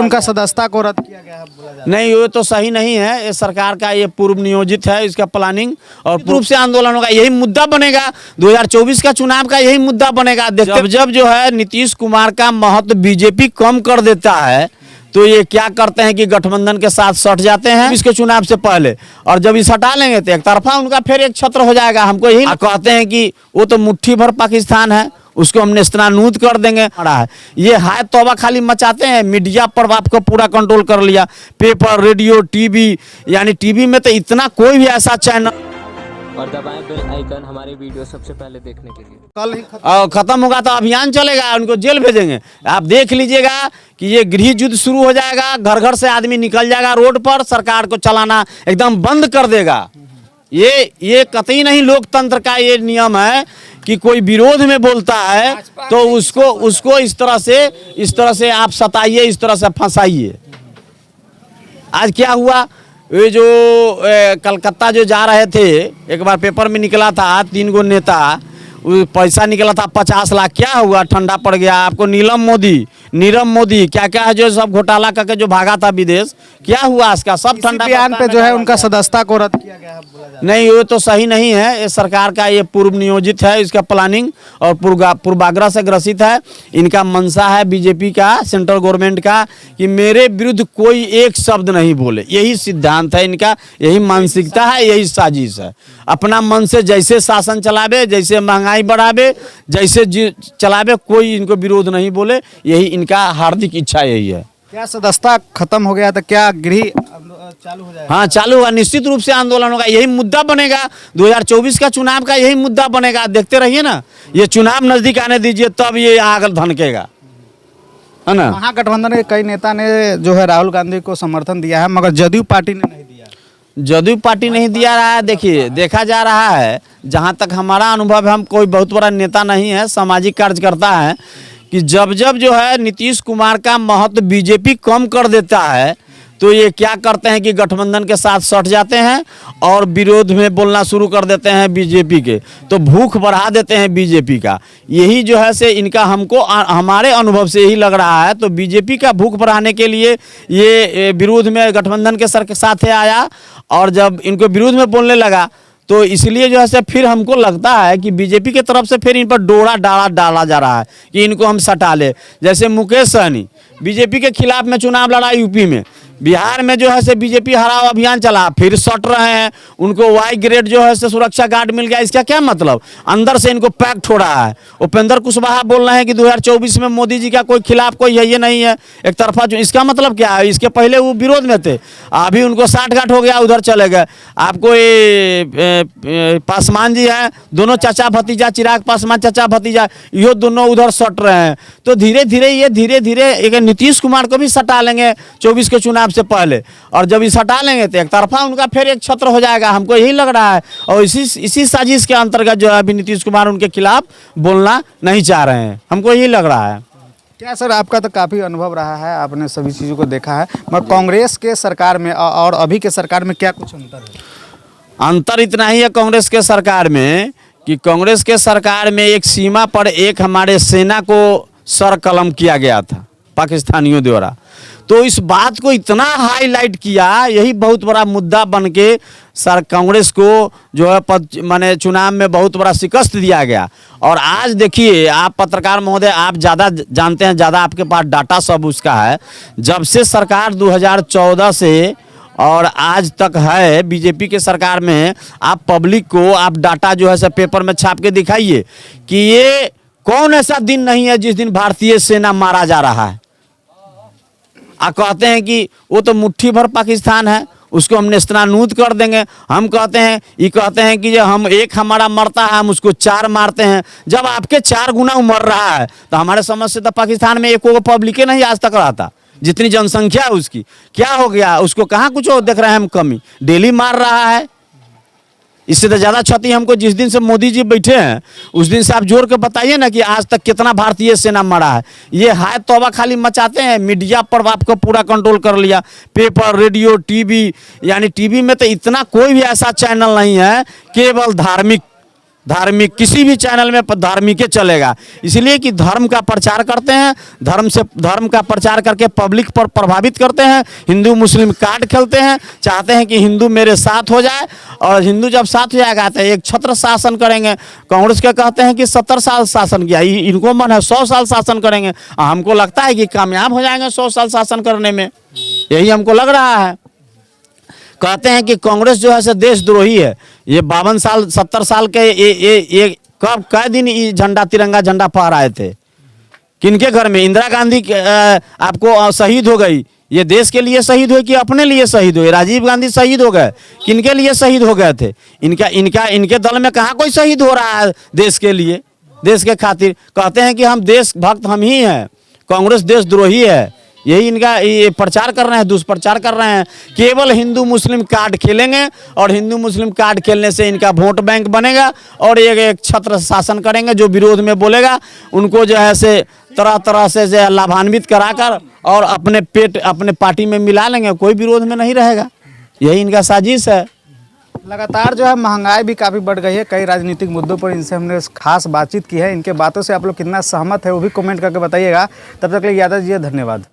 उनका सदस्यता को रद्द किया गया है बोला जा रहा नहीं, ये तो सही नहीं है। ये सरकार का ये पूर्व नियोजित है, इसका प्लानिंग और रूप से आंदोलन होगा, यही मुद्दा बनेगा। 2024 का चुनाव का यही मुद्दा बनेगा। जब जब जो है नीतीश कुमार का महत्व बीजेपी कम कर देता है तो ये क्या करते हैं कि गठबंधन के साथ सट जाते हैं इसके चुनाव से पहले, और जब इस हटा लेंगे तो एक तरफा उनका फिर एक छत्र हो जाएगा। हमको यही कहते हैं कि वो तो मुट्ठी भर पाकिस्तान है, उसको हम नेस्तनाबूद कर देंगे। ये हाय तौबा खाली मचाते हैं। मीडिया पर आपको पूरा कंट्रोल कर लिया, पेपर, रेडियो, टीवी, यानी टीवी में तो इतना कोई भी ऐसा चैनल, और दबाएं बेल आइकन हमारे वीडियो सबसे पहले देखने के लिए। कल ही खत्म होगा तो अभियान चलेगा, उनको जेल भेजेंगे। आप देख लीजिएगा कि ये गृह युद्ध शुरू हो जाएगा, घर घर से आदमी निकल जाएगा रोड पर, सरकार को चलाना एकदम बंद कर देगा। ये कतई नहीं लोकतंत्र का ये नियम है कि कोई विरोध में बोलता है तो उसको इस तरह से आप सताइए, इस तरह से फंसाइए। आज क्या हुआ, ये जो कलकत्ता जो जा रहे थे, एक बार पेपर में निकला था 3 गो नेता, पैसा निकला था 50 लाख। क्या हुआ, ठंडा पड़ गया। आपको नीरव मोदी क्या क्या है जो सब घोटाला करके जो भागा था विदेश, क्या हुआ इसका सब ठंडा बयान पे जो है उनका सदस्यता को रद्द किया गया है बोला जा रहा नहीं, ये तो सही नहीं है। ये सरकार का ये पूर्व नियोजित है, इसका प्लानिंग और पूर्वाग्रह से ग्रसित है। इनका मंशा है बीजेपी का, सेंट्रल गवर्नमेंट का, कि मेरे विरुद्ध कोई एक शब्द नहीं बोले। यही सिद्धांत है इनका, यही मानसिकता है, यही साजिश है। अपना मन से जैसे शासन चलावे, जैसे महंगाई बढ़ावे, जैसे चलावे, कोई इनको विरोध नहीं बोले, यही इनका हार्दिक इच्छा यही है। क्या सदस्यता खत्म हो गया तो क्या गृह चालू हो जाएगा? हाँ, चालू होगा, निश्चित रूप से आंदोलन होगा, यही मुद्दा बनेगा। 2024 का चुनाव का यही मुद्दा बनेगा। देखते रहिए ना, ये चुनाव नजदीक आने दीजिए तब ये आग धनकेगा, है ना। महागठबंधन के कई नेता ने जो है राहुल गांधी को समर्थन दिया है, मगर जदयू पार्टी ने नहीं दिया। जदयू पार्टी नहीं दिया रहा है। देखिए, देखा जा रहा है, जहाँ तक हमारा अनुभव है, हम कोई बहुत बड़ा नेता नहीं है, सामाजिक कार्यकर्ता है, कि जब जब जो है नीतीश कुमार का महत्व बीजेपी कम कर देता है तो ये क्या करते हैं कि गठबंधन के साथ सट जाते हैं और विरोध में बोलना शुरू कर देते हैं बीजेपी के, तो भूख बढ़ा देते हैं बीजेपी का। यही जो है से इनका हमको हमारे अनुभव से यही लग रहा है। तो बीजेपी का भूख बढ़ाने के लिए ये विरोध में गठबंधन के साथ आया, और जब इनको विरोध में बोलने लगा तो इसलिए जो है से फिर हमको लगता है कि बीजेपी की तरफ से फिर इन पर डोरा डाला जा रहा है कि इनको हम सटा ले। जैसे मुकेश सहनी बीजेपी के खिलाफ में चुनाव लड़ा यूपी में, बिहार में जो है से बीजेपी हराओ अभियान चला, फिर सट रहे हैं। उनको वाई ग्रेड जो है से सुरक्षा गार्ड मिल गया। इसका क्या मतलब, अंदर से इनको पैक्ट हो रहा है। उपेंद्र कुशवाहा बोल रहे हैं कि 2024 में मोदी जी का कोई खिलाफ कोई ये नहीं है, एक तरफा। जो इसका मतलब क्या है, इसके पहले वो विरोध में थे, अभी उनको साठगांठ हो गया, उधर चले गए। आपको ये पासवान जी हैं, दोनों चाचा भतीजा, चिराग पासवान चाचा भतीजा, ये दोनों उधर सट रहे हैं। तो धीरे धीरे एक नीतीश कुमार को भी सटा लेंगे 24 के चुनाव से पहले, और जब इस हटा लेंगे तो एक तरफा उनका फिर एक छत्र हो जाएगा। हमको यही लग रहा है, और इसी साजिश के अंतर्गत जो है अभी नीतीश कुमार उनके खिलाफ बोलना नहीं चाह रहे हैं। हमको यही लग रहा है। क्या सर, आपका तो काफ़ी अनुभव रहा है, आपने सभी चीज़ों को देखा है, मगर कांग्रेस के सरकार में और अभी के सरकार में क्या कुछ अंतर है? अंतर इतना ही है कांग्रेस के सरकार में कि कांग्रेस के सरकार में एक सीमा पर एक हमारे सेना को सर कलम किया गया था पाकिस्तानियों द्वारा। तो इस बात को इतना हाईलाइट किया, यही बहुत बड़ा मुद्दा बन के सर कांग्रेस को जो है माने चुनाव में बहुत बड़ा शिकस्त दिया गया। और आज देखिए, आप पत्रकार महोदय, आप ज़्यादा जानते हैं, ज़्यादा आपके पास डाटा सब उसका है। जब से सरकार 2014 से और आज तक है बीजेपी के सरकार में, आप पब्लिक को आप डाटा जो है सब पेपर में छाप के दिखाइए कि ये कौन ऐसा दिन नहीं है जिस दिन भारतीय सेना मारा जा रहा है। आप कहते हैं कि वो तो मुट्ठी भर पाकिस्तान है, उसको हम नेस्तनाबूद कर देंगे। हम कहते हैं, ये कहते हैं कि जो हम एक हमारा मरता है हम उसको 4 मारते हैं। जब आपके 4 गुना मर रहा है तो हमारे समझ से तो पाकिस्तान में एक पब्लिक नहीं आज तक रहा था, जितनी जनसंख्या है उसकी। क्या हो गया उसको, कहाँ कुछ देख रहे हैं हम कमी, डेली मार रहा है। इससे तो ज़्यादा क्षति हमको जिस दिन से मोदी जी बैठे हैं उस दिन से आप जोड़ के बताइए ना कि आज तक कितना भारतीय सेना मरा है। ये हाय तौबा खाली मचाते हैं। मीडिया पर आपको पूरा कंट्रोल कर लिया, पेपर, रेडियो, टीवी, यानी टीवी में तो इतना कोई भी ऐसा चैनल नहीं है, केवल धार्मिक धार्मिक किसी भी चैनल में धार्मिक ही चलेगा, इसलिए कि धर्म का प्रचार करते हैं, धर्म का प्रचार करके पब्लिक पर प्रभावित करते हैं, हिंदू मुस्लिम कार्ड खेलते हैं, चाहते हैं कि हिंदू मेरे साथ हो जाए, और हिंदू जब साथ हो जाएगा तो एक छत्र शासन करेंगे। कांग्रेस के कहते हैं कि 70 साल शासन किया, इनको मन है 100 साल शासन करेंगे। हमको लगता है कि कामयाब हो जाएंगे 100 साल शासन करने में, यही हमको लग रहा है। कहते हैं कि कांग्रेस जो है से देशद्रोही है। ये 52 साल 70 साल के ये कब कै दिन ये झंडा तिरंगा झंडा फहराए थे, किनके घर में? इंदिरा गांधी आपको शहीद हो गई, ये देश के लिए शहीद हुए कि अपने लिए शहीद हुए? राजीव गांधी शहीद हो गए, किनके लिए शहीद हो गए थे? इनके दल में कहाँ कोई शहीद हो रहा है देश के लिए, देश के खातिर? कहते हैं कि हम देशभक्त हम ही हैं, कांग्रेस देशद्रोही है, यही इनका ये प्रचार कर रहे हैं, दुष्प्रचार कर रहे हैं। केवल हिंदू मुस्लिम कार्ड खेलेंगे और हिंदू मुस्लिम कार्ड खेलने से इनका वोट बैंक बनेगा और एक छत्र शासन करेंगे। जो विरोध में बोलेगा उनको जो है से तरह तरह से जो है लाभान्वित कराकर और अपने पार्टी में मिला लेंगे, कोई विरोध में नहीं रहेगा। यही इनका साजिश है। लगातार जो है महंगाई भी काफ़ी बढ़ गई है, कई राजनीतिक मुद्दों पर इनसे हमने खास बातचीत की है। इनके बातों से आप लोग कितना सहमत है वो भी कमेंट करके बताइएगा। तब तक के लिए यादव जी धन्यवाद।